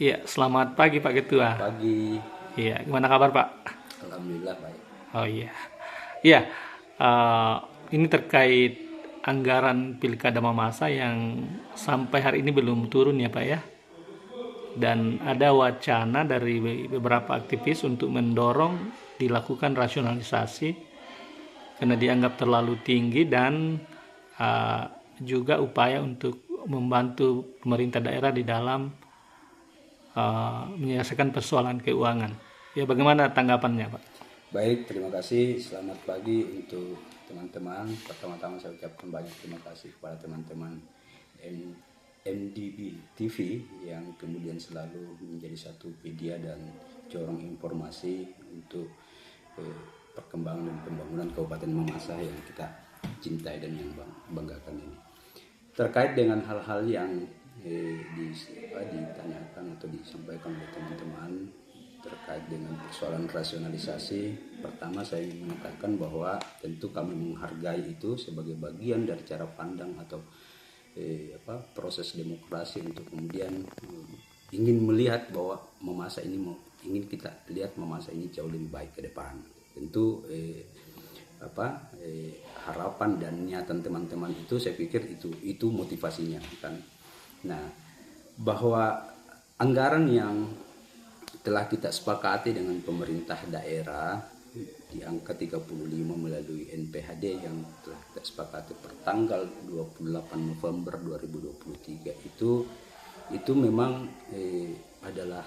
Iya, selamat pagi Pak Ketua. Pagi, Iya, gimana kabar Pak? alhamdulillah baik. Oh iya. Iya, eh, ini terkait anggaran Pilkada Mamasa yang sampai hari ini belum turun ya Pak ya. Dan ada wacana dari beberapa aktivis untuk mendorong dilakukan rasionalisasi karena dianggap terlalu tinggi dan eh, juga upaya untuk membantu pemerintah daerah di dalam menyelesaikan persoalan keuangan. Ya, bagaimana tanggapannya, Pak? Baik, terima kasih. Selamat pagi untuk teman-teman. Pertama-tama saya ucapkan banyak terima kasih kepada teman-teman MDB TV yang kemudian selalu menjadi satu media dan corong informasi untuk perkembangan dan pembangunan Kabupaten Mamasa yang kita cintai dan yang banggakan ini. Terkait dengan hal-hal yang ditanyakan atau disampaikan oleh teman-teman terkait dengan persoalan rasionalisasi, pertama saya ingin mengatakan bahwa tentu kami menghargai itu sebagai bagian dari cara pandang atau proses demokrasi untuk kemudian ingin melihat bahwa ingin kita lihat Mamasa ini jauh lebih baik ke depan. Tentu harapan dan niatan teman-teman itu saya pikir itu motivasinya kan. Nah, bahwa anggaran yang telah kita sepakati dengan pemerintah daerah di angka 35 melalui NPHD yang telah kita sepakati per tanggal 28 November 2023 itu memang adalah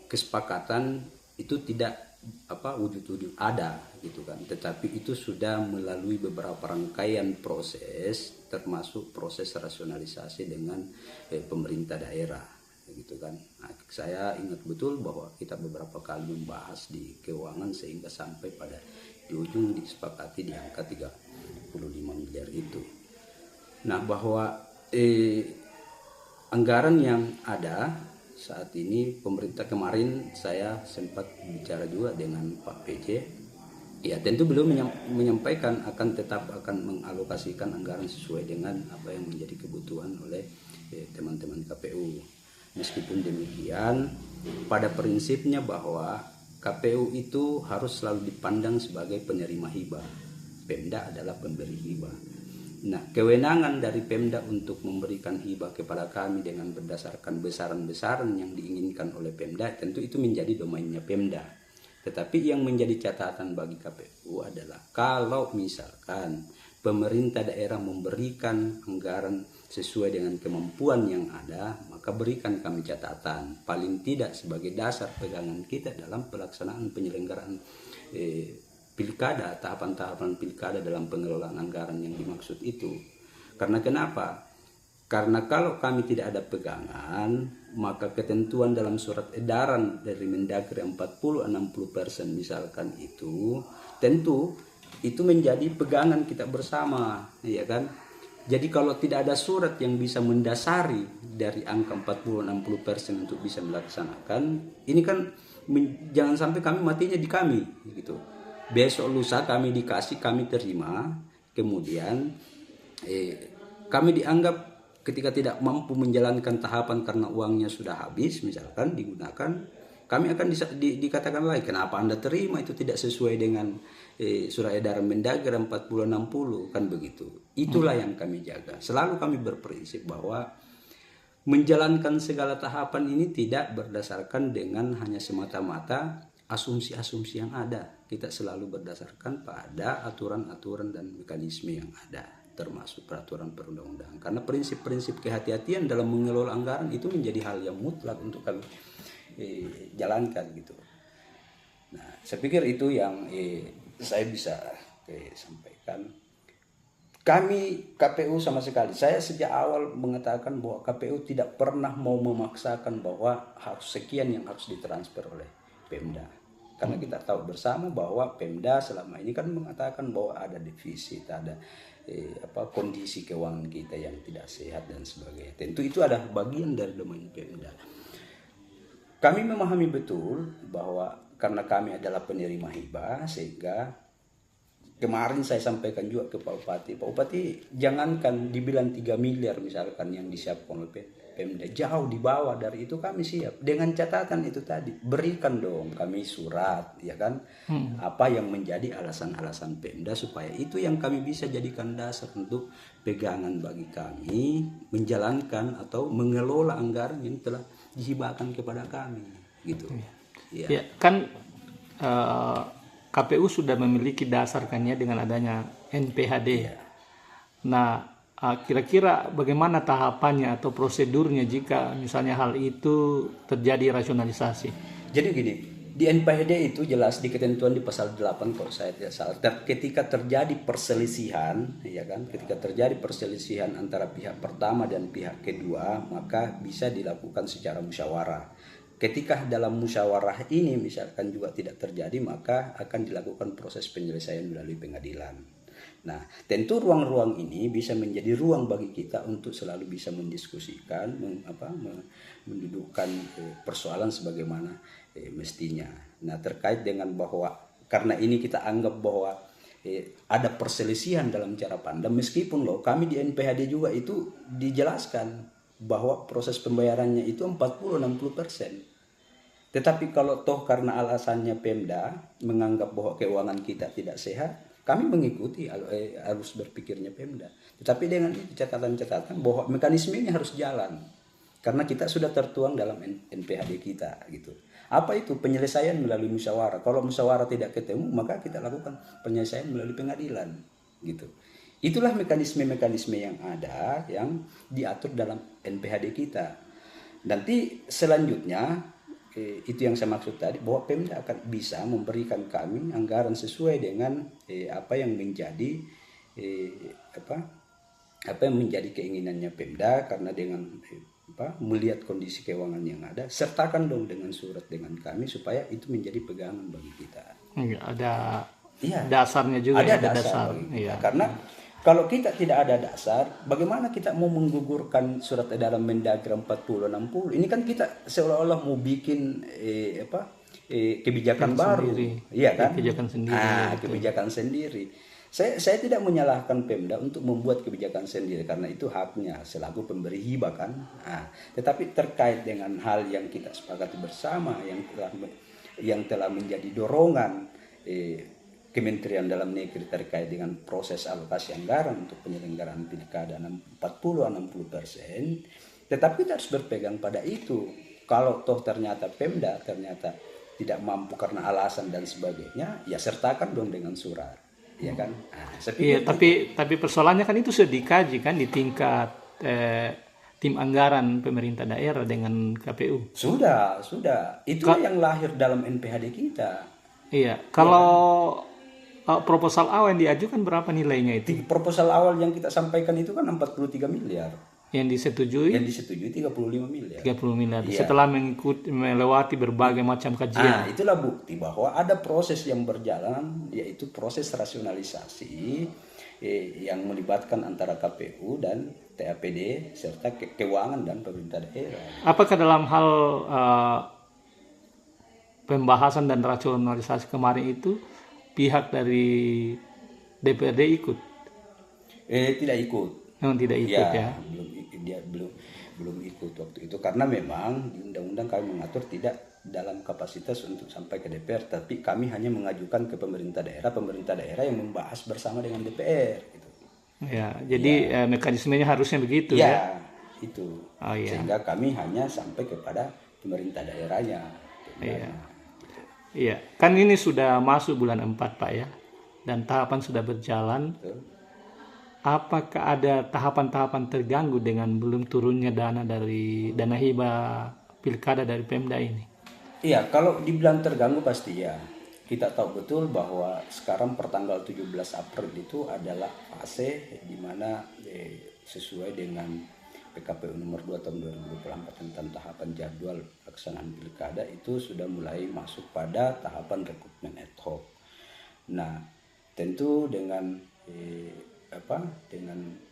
kesepakatan itu tidak wujud-wujud ada gitu kan, tetapi itu sudah melalui beberapa rangkaian proses termasuk proses rasionalisasi dengan pemerintah daerah gitu kan. Nah, saya ingat betul bahwa kita beberapa kali membahas di keuangan sehingga sampai pada di ujung disepakati di angka 35 miliar itu. Nah, bahwa anggaran yang ada saat ini pemerintah, kemarin saya sempat bicara juga dengan Pak PJ. Ya, tentu belum menyampaikan tetap akan mengalokasikan anggaran sesuai dengan apa yang menjadi kebutuhan oleh teman-teman KPU. Meskipun demikian, pada prinsipnya bahwa KPU itu harus selalu dipandang sebagai penerima hibah. Pemda adalah pemberi hibah. Nah, kewenangan dari Pemda untuk memberikan hibah kepada kami dengan berdasarkan besaran-besaran yang diinginkan oleh Pemda, tentu itu menjadi domainnya Pemda. Tetapi yang menjadi catatan bagi KPU adalah kalau misalkan pemerintah daerah memberikan anggaran sesuai dengan kemampuan yang ada, maka berikan kami catatan, paling tidak sebagai dasar pegangan kita dalam pelaksanaan penyelenggaraan pilkada, tahapan-tahapan pilkada dalam pengelolaan anggaran yang dimaksud itu. Karena kenapa? Karena kalau kami tidak ada pegangan, maka ketentuan dalam surat edaran dari Mendagri 40-60% misalkan itu, tentu itu menjadi pegangan kita bersama, ya kan? Jadi kalau tidak ada surat yang bisa mendasari dari angka 40-60% untuk bisa melaksanakan, ini kan jangan sampai kami matinya di kami, gitu. Besok lusa kami dikasih, kami terima, kemudian kami dianggap ketika tidak mampu menjalankan tahapan karena uangnya sudah habis misalkan digunakan, kami akan dikatakan lagi, kenapa Anda terima itu tidak sesuai dengan surat edaran Mendagri 40-60, kan begitu. Itulah yang kami jaga. Selalu kami berprinsip bahwa menjalankan segala tahapan ini tidak berdasarkan dengan hanya semata-mata asumsi-asumsi yang ada. Kita selalu berdasarkan pada aturan-aturan dan mekanisme yang ada, termasuk peraturan perundang-undangan. Karena prinsip-prinsip kehati-hatian dalam mengelola anggaran itu menjadi hal yang mutlak untuk kami jalankan gitu. Nah, saya pikir itu yang saya bisa sampaikan. Kami KPU sama sekali, saya sejak awal mengatakan bahwa KPU tidak pernah mau memaksakan bahwa harus sekian yang harus ditransfer oleh Pemda. Karena kita tahu bersama bahwa Pemda selama ini kan mengatakan bahwa ada defisit, ada kondisi keuangan kita yang tidak sehat dan sebagainya. Tentu itu adalah bagian dari domain Pemda. Kami memahami betul bahwa karena kami adalah penerima hibah, sehingga kemarin saya sampaikan juga ke Pak Bupati, jangankan dibilang 3 miliar misalkan yang disiapkan oleh Pemda jauh di bawah dari itu, kami siap dengan catatan itu tadi, berikan dong kami surat, ya kan, apa yang menjadi alasan-alasan Pemda, supaya itu yang kami bisa jadikan dasar untuk pegangan bagi kami menjalankan atau mengelola anggaran yang telah dihibahkan kepada kami, gitu. Ya. Ya, kan KPU sudah memiliki dasarkannya dengan adanya NPHD. Nah, kira-kira bagaimana tahapannya atau prosedurnya jika misalnya hal itu terjadi rasionalisasi? Jadi gini, di NPHD itu jelas di ketentuan di pasal 8 kalau saya tidak salah. Ketika terjadi perselisihan, ya kan, ketika terjadi perselisihan antara pihak pertama dan pihak kedua, maka bisa dilakukan secara musyawarah. Ketika dalam musyawarah ini misalkan juga tidak terjadi, maka akan dilakukan proses penyelesaian melalui pengadilan. Nah, tentu ruang-ruang ini bisa menjadi ruang bagi kita untuk selalu bisa mendiskusikan, mendudukkan persoalan sebagaimana mestinya. Nah, terkait dengan bahwa karena ini kita anggap bahwa ada perselisihan dalam cara pandang, meskipun loh kami di NPHD juga itu dijelaskan bahwa proses pembayarannya itu 40-60%. Tetapi kalau toh karena alasannya Pemda menganggap bahwa keuangan kita tidak sehat, kami mengikuti harus berpikirnya Pemda. Tetapi dengan catatan-catatan bahwa mekanisme ini harus jalan. Karena kita sudah tertuang dalam NPHD kita gitu. Apa itu? Penyelesaian melalui musyawarah. Kalau musyawarah tidak ketemu, maka kita lakukan penyelesaian melalui pengadilan gitu. Itulah mekanisme-mekanisme yang ada yang diatur dalam NPHD kita. Nanti selanjutnya itu yang saya maksud tadi, bahwa Pemda akan bisa memberikan kami anggaran sesuai dengan apa yang menjadi apa yang menjadi keinginannya Pemda, karena dengan melihat kondisi keuangan yang ada, sertakan dong dengan surat dengan kami supaya itu menjadi pegangan bagi kita. Ada dasarnya juga. Ada dasar bagi kita. Karena kalau kita tidak ada dasar, bagaimana kita mau menggugurkan surat edaran Mendagri 4060? Ini kan kita seolah-olah mau bikin kebijakan baru, iya kan? Kebijakan sendiri. Kebijakan sendiri. Saya tidak menyalahkan Pemda untuk membuat kebijakan sendiri karena itu haknya selaku pemberi hibah kan. Tetapi terkait dengan hal yang kita sepakati bersama yang telah menjadi dorongan Kementerian Dalam Negeri terkait dengan proses alokasi anggaran untuk penyelenggaraan pilkada 40-60%, tetapi kita harus berpegang pada itu. Kalau toh ternyata Pemda tidak mampu karena alasan dan sebagainya, ya sertakan dong dengan surat, ya kan? Tapi persoalannya kan itu sudah dikaji kan di tingkat tim anggaran pemerintah daerah dengan KPU. Sudah. Itulah yang lahir dalam NPHD kita. Iya, kalau proposal awal yang diajukan berapa nilainya itu? Proposal awal yang kita sampaikan itu kan 43 miliar. Yang disetujui? Yang disetujui 35 miliar. 30 miliar. Iya. Setelah melewati berbagai macam kajian. Itulah bukti bahwa ada proses yang berjalan, yaitu proses rasionalisasi yang melibatkan antara KPU dan TAPD serta keuangan dan pemerintah daerah. Apakah dalam hal pembahasan dan rasionalisasi kemarin itu pihak dari DPRD ikut? Tidak ikut. Tidak ikut ya. Belum ikut waktu itu karena memang di undang-undang kami mengatur tidak dalam kapasitas untuk sampai ke DPR, tapi kami hanya mengajukan ke pemerintah daerah yang membahas bersama dengan DPR gitu. Ya, jadi mekanismenya harusnya begitu ya. Itu. Sehingga kami hanya sampai kepada pemerintah daerahnya. Iya, kan ini sudah masuk bulan 4 Pak ya, dan tahapan sudah berjalan. Betul. Apakah ada tahapan-tahapan terganggu dengan belum turunnya dana hibah pilkada dari Pemda ini? Iya, kalau dibilang terganggu pasti ya. Kita tahu betul bahwa sekarang pertanggal 17 April itu adalah fase di mana sesuai dengan PKPU nomor 2 tahun 2024 tentang tahapan jadwal pelaksanaan pilkada itu sudah mulai masuk pada tahapan rekrutmen ad hoc. Nah, tentu dengan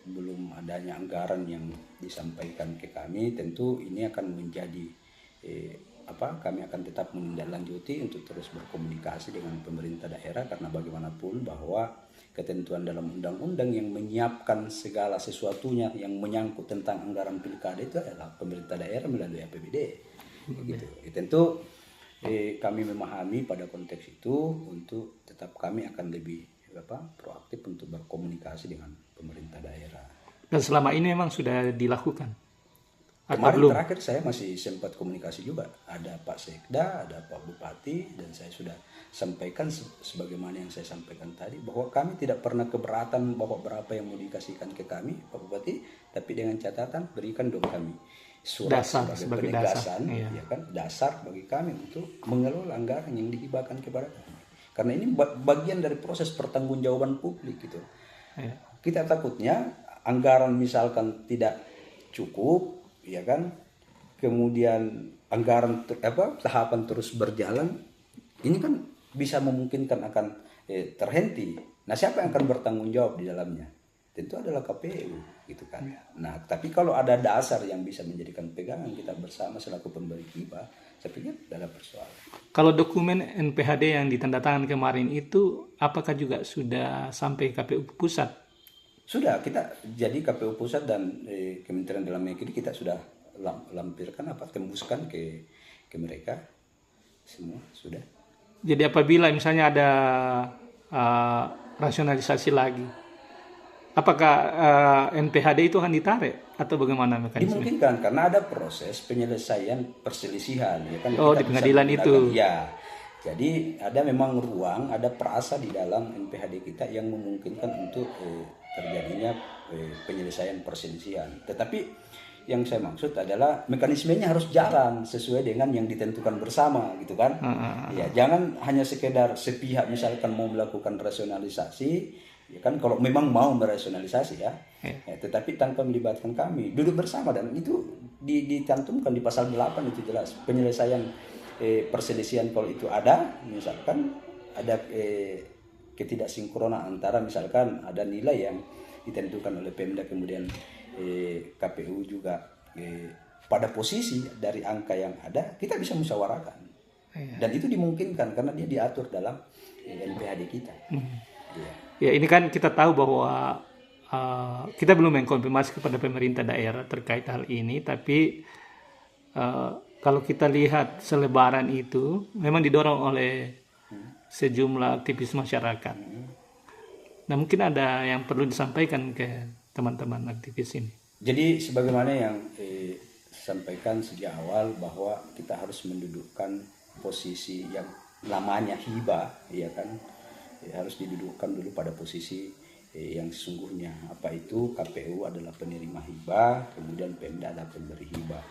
belum adanya anggaran yang disampaikan ke kami, tentu ini akan menjadi kami akan tetap menindaklanjuti untuk terus berkomunikasi dengan pemerintah daerah, karena bagaimanapun bahwa ketentuan dalam undang-undang yang menyiapkan segala sesuatunya yang menyangkut tentang anggaran pilkada itu adalah pemerintah daerah melalui APBD. Gitu. Tentu kami memahami pada konteks itu untuk tetap kami akan lebih proaktif untuk berkomunikasi dengan pemerintah daerah. Dan selama ini memang sudah dilakukan? Atau Kemarin belum? terakhir saya masih sempat komunikasi juga. Ada Pak Sekda, ada Pak Bupati, dan saya sudah sampaikan sebagaimana yang saya sampaikan tadi, bahwa kami tidak pernah keberatan bahwa berapa yang mau dikasihkan ke kami, Pak Bupati, tapi dengan catatan berikan dong kami surat sebagai penegasan, dasar, ya kan, dasar bagi kami untuk mengelola anggaran yang dihibahkan kepada kami. Karena ini bagian dari proses pertanggungjawaban publik gitu. Iya. Kita takutnya anggaran misalkan tidak cukup, ya kan, kemudian anggaran tahapan terus berjalan, ini kan bisa memungkinkan akan terhenti. Nah, siapa yang akan bertanggung jawab di dalamnya? Tentu adalah KPU, gitu kan. Nah, tapi kalau ada dasar yang bisa menjadikan pegangan kita bersama selaku pemberi hibah, saya pikir tidak ada persoalan. Kalau dokumen NPHD yang ditandatangan kemarin itu, apakah juga sudah sampai KPU pusat? Sudah, kita jadi KPU pusat dan Kementerian Dalam Negeri kita sudah lampirkan tembuskan ke mereka semua sudah. Jadi apabila misalnya ada rasionalisasi lagi, apakah NPHD itu akan ditarik atau bagaimana mekanisme? Dimungkinkan karena ada proses penyelesaian perselisihan, ya kan. Oh, kita di pengadilan itu. Ya, jadi ada memang ruang, ada perasa di dalam NPHD kita yang memungkinkan untuk terjadinya penyelesaian perselisihan. Tetapi yang saya maksud adalah mekanismenya harus jalan sesuai dengan yang ditentukan bersama, gitu kan. Ya, jangan hanya sekedar sepihak misalkan mau melakukan rasionalisasi, ya kan, kalau memang mau merasionalisasi ya, tetapi tanpa melibatkan kami, duduk bersama, dan itu dicantumkan di pasal 8 itu jelas penyelesaian perselisihan. Kalau itu ada, misalkan ada ketidaksinkronan antara misalkan ada nilai yang ditentukan oleh Pemda, kemudian KPU juga pada posisi dari angka yang ada, kita bisa musyawarahkan. Dan itu dimungkinkan karena dia diatur dalam NPHD kita. Ya, ini kan kita tahu bahwa kita belum mengkonfirmasi kepada pemerintah daerah terkait hal ini, tapi kalau kita lihat selebaran itu memang didorong oleh sejumlah aktivis masyarakat. Nah, mungkin ada yang perlu disampaikan ke teman-teman aktivis ini. Jadi sebagaimana yang sampaikan sejak awal bahwa kita harus mendudukkan posisi yang namanya hibah, ya kan, harus didudukkan dulu pada posisi yang sesungguhnya. Apa itu? KPU adalah penerima hibah, kemudian Pemda adalah pemberi hibah.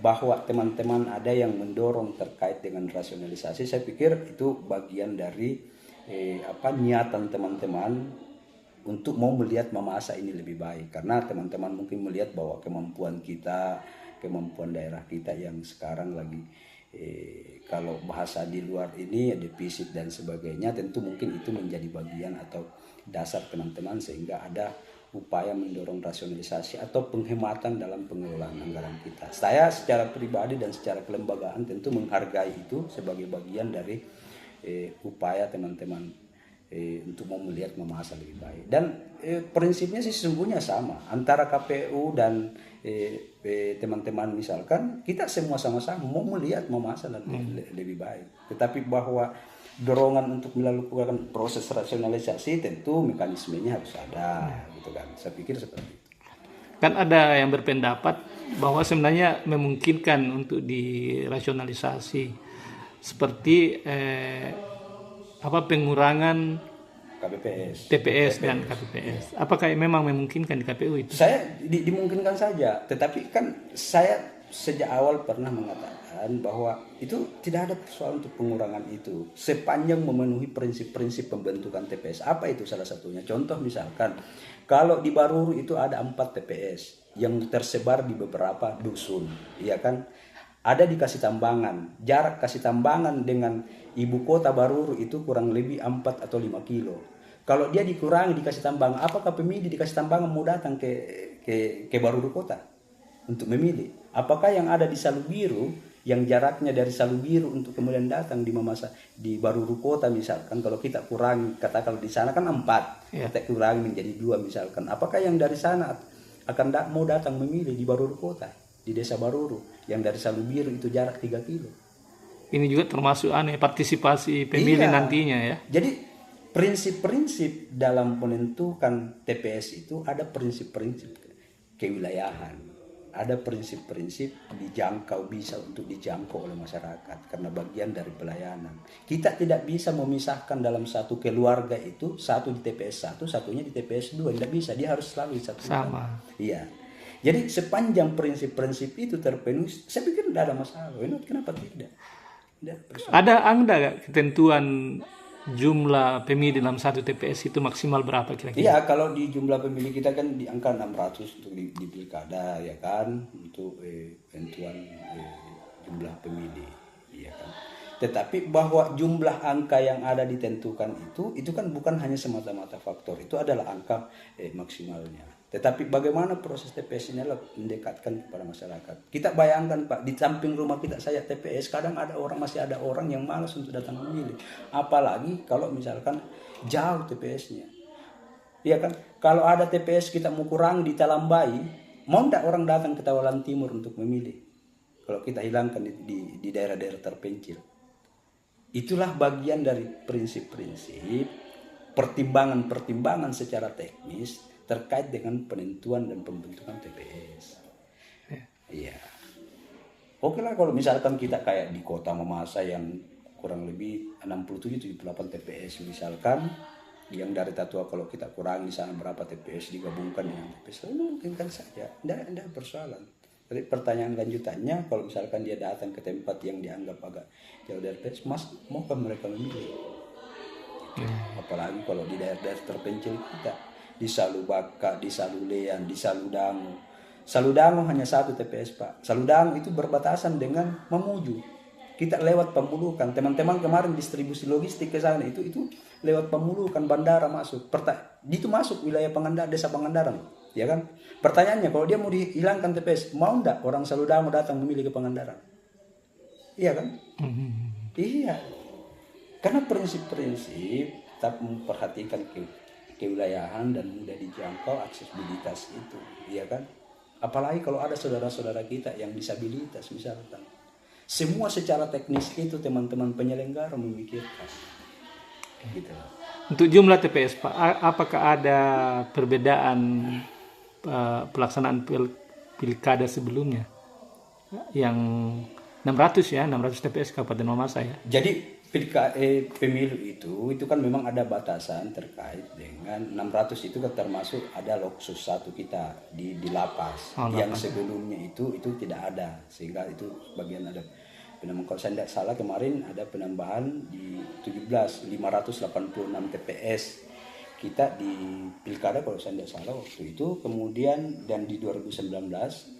Bahwa teman-teman ada yang mendorong terkait dengan rasionalisasi, saya pikir itu bagian dari niatan teman-teman untuk mau melihat Mamasa ini lebih baik. Karena teman-teman mungkin melihat bahwa kemampuan kita, kemampuan daerah kita yang sekarang lagi kalau bahasa di luar ini defisit dan sebagainya, tentu mungkin itu menjadi bagian atau dasar teman-teman sehingga ada upaya mendorong rasionalisasi atau penghematan dalam pengelolaan anggaran kita. Saya secara pribadi dan secara kelembagaan tentu menghargai itu sebagai bagian dari upaya teman-teman untuk mau melihat Mamasa lebih baik. Dan prinsipnya sih sesungguhnya sama antara KPU dan teman-teman, misalkan kita semua sama-sama mau melihat Mamasa lebih baik. Tetapi bahwa dorongan untuk melakukan proses rasionalisasi tentu mekanismenya harus ada, gitu kan. Saya pikir seperti itu. Kan ada yang berpendapat bahwa sebenarnya memungkinkan untuk dirasionalisasi seperti pengurangan TPS dan KPPS. Apakah memang memungkinkan di KPU itu? Saya dimungkinkan saja, tetapi kan saya sejak awal pernah mengatakan bahwa itu tidak ada persoalan untuk pengurangan itu sepanjang memenuhi prinsip-prinsip pembentukan TPS. Apa itu salah satunya? Contoh misalkan kalau di Baruru itu ada 4 TPS yang tersebar di beberapa dusun, ya kan? Ada di Kasih Tambangan, jarak Kasih Tambangan dengan ibu kota Baruru itu kurang lebih 4 atau 5 kilo. Kalau dia dikurangi di Kasih Tambangan, apakah pemilih di Kasih Tambangan mau datang ke Baruru kota untuk memilih? Apakah yang ada di Salubiru yang jaraknya dari Salubiru untuk kemudian datang di Mamasa di Baruru Kota misalkan, kalau kita kurangi, kata kalau di sana kan 4, kita kurangi menjadi 2 misalkan, apakah yang dari sana akan mau datang memilih di Baruru Kota, di desa Baruru, yang dari Salubiru itu jarak 3 kilo. Ini juga termasuk partisipasi pemilih nantinya ya. Jadi prinsip-prinsip dalam menentukan TPS itu ada prinsip-prinsip kewilayahan. Ada prinsip-prinsip dijangkau, bisa untuk dijangkau oleh masyarakat karena bagian dari pelayanan. Kita tidak bisa memisahkan dalam satu keluarga itu, satu di TPS 1, satunya di TPS 2, tidak bisa, dia harus selalu satu. Sama. Iya. Jadi sepanjang prinsip-prinsip itu terpenuhi, saya pikir tidak ada masalah. Kenapa tidak? Ada nggak ketentuan jumlah pemilih dalam satu TPS itu maksimal berapa kira-kira? Iya, kalau di jumlah pemilih kita kan di angka 600 untuk di pilkada, ya kan, untuk tentuan jumlah pemilih, ya kan. Tetapi bahwa jumlah angka yang ada ditentukan itu kan bukan hanya semata-mata faktor, itu adalah angka maksimalnya. Tetapi bagaimana proses TPS ini adalah mendekatkan kepada masyarakat. Kita bayangkan Pak, di samping rumah kita saya TPS, kadang masih ada orang yang malas untuk datang memilih. Apalagi kalau misalkan jauh TPS-nya. Iya kan? Kalau ada TPS kita mau kurangi di Talambai, mau tidak orang datang ke Tawalan Timur untuk memilih? Kalau kita hilangkan di daerah-daerah terpencil. Itulah bagian dari prinsip-prinsip pertimbangan-pertimbangan secara teknis terkait dengan penentuan dan pembentukan TPS. Iya. Oke lah kalau misalkan kita kayak di kota Mamasa yang kurang lebih 67-78 TPS misalkan, yang dari Tatua kalau kita kurangi sana berapa TPS digabungkan dengan TPS, mungkin kan saja, tidak persoalan. Tapi pertanyaan lanjutannya, kalau misalkan dia datang ke tempat yang dianggap agak jauh dari TPS, maukah mereka memilih? Apalagi kalau di daerah-daerah terpencil kita, di Salubaka, di Salulean, di Saludango. Saludango hanya satu TPS Pak. Saludango itu berbatasan dengan Mamuju. Kita lewat Pamulukan. Teman-teman kemarin distribusi logistik ke sana itu lewat Pamulukan, bandara masuk. Itu masuk wilayah Pangandaran, desa Pangandaran, ya kan? Pertanyaannya, kalau dia mau dihilangkan TPS, mau enggak orang Saludango datang memilih ke Pangandaran? Iya kan? Iya. Karena prinsip-prinsip tetap memperhatikan kewilayahan dan mudah dijangkau, aksesibilitas itu, iya kan? Apalagi kalau ada saudara-saudara kita yang disabilitas misalkan, semua secara teknis itu teman-teman penyelenggara memikirkan, gitu. Untuk jumlah TPS Pak, apakah ada perbedaan pelaksanaan pilkada sebelumnya yang 600 TPS Kabupaten Mamasa ya? Jadi pemilu itu kan memang ada batasan terkait dengan 600 itu kan termasuk ada loksus 1 kita di lapas. Yang sebelumnya itu tidak ada, sehingga itu bagian ada penambahan. Kalau saya tidak salah kemarin ada penambahan di 586 TPS kita di pilkada kalau saya tidak salah waktu itu, kemudian dan di 2019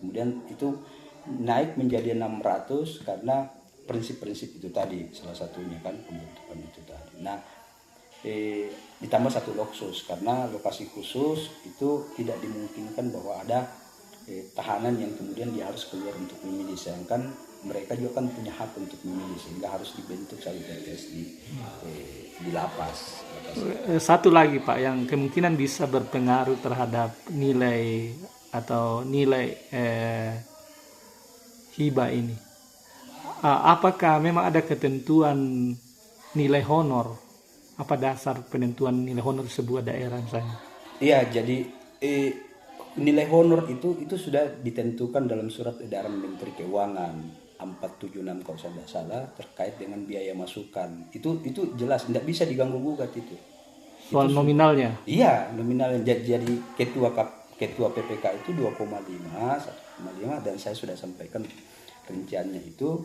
kemudian itu naik menjadi 600 karena prinsip-prinsip itu tadi, salah satunya kan pembentukan itu tadi. Nah, ditambah 1 loksus karena lokasi khusus itu tidak dimungkinkan bahwa ada tahanan yang kemudian dia harus keluar untuk memilih, sedangkan mereka juga kan punya hak untuk memilih, sehingga harus dibentuk satu TPS di lapas. Satu lagi Pak yang kemungkinan bisa berpengaruh terhadap nilai atau nilai hibah ini. Apakah memang ada ketentuan nilai honor? Apa dasar penentuan nilai honor sebuah daerah misalnya? Iya, jadi nilai honor itu sudah ditentukan dalam surat edaran Menteri Keuangan 476 kalau saya tidak salah terkait dengan biaya masukan. Itu jelas tidak bisa diganggu gugat itu. Soal itu nominalnya? Iya, nominalnya. Jadi ketua PPK itu 2,5 dan saya sudah sampaikan rinciannya itu.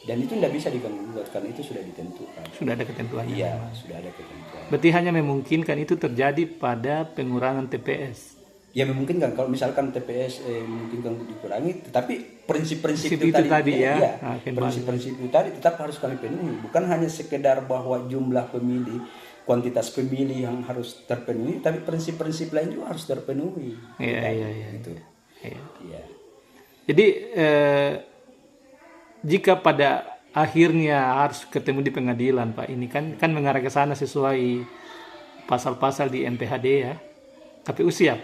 Dan itu tidak bisa diganggu karena itu sudah ditentukan. Sudah ada ketentuannya. Iya, sudah ada ketentuan. Berarti hanya memungkinkan itu terjadi pada pengurangan TPS. Ya memungkinkan kalau misalkan TPS memungkinkan untuk dikurangi, tetapi prinsip-prinsip itu tadi ya. Prinsip-prinsip itu tadi tetap harus kami penuhi. Bukan hanya sekedar bahwa jumlah pemilih, kuantitas pemilih yang harus terpenuhi, tapi prinsip-prinsip lain juga harus terpenuhi. Iya. Gitu. Iya. Iya. Jadi jika pada akhirnya harus ketemu di pengadilan Pak, ini kan mengarah ke sana sesuai pasal-pasal di MPHD ya. KPU siap.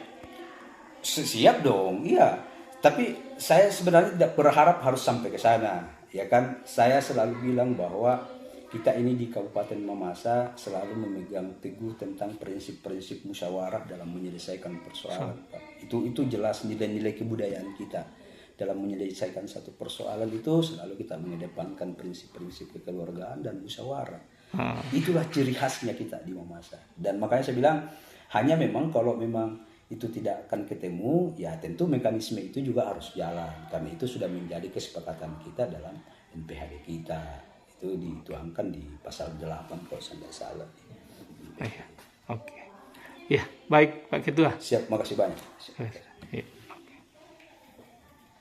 Siap dong, iya. Tapi saya sebenarnya tidak berharap harus sampai ke sana, ya kan? Saya selalu bilang bahwa kita ini di Kabupaten Mamasa selalu memegang teguh tentang prinsip-prinsip musyawarah dalam menyelesaikan persoalan, Pak. Itu jelas nilai-nilai kebudayaan kita. Dalam menyelesaikan satu persoalan itu selalu kita mengedepankan prinsip-prinsip kekeluargaan dan musyawarah. Itulah ciri khasnya kita di Mamasa. Dan makanya saya bilang, hanya memang kalau memang itu tidak akan ketemu, ya tentu mekanisme itu juga harus jalan. Karena itu sudah menjadi kesepakatan kita dalam NPHD kita. Itu dituangkan di pasal 8 kalau saya tidak salah. Oke. Ya, baik Pak Ketua. Siap, makasih banyak.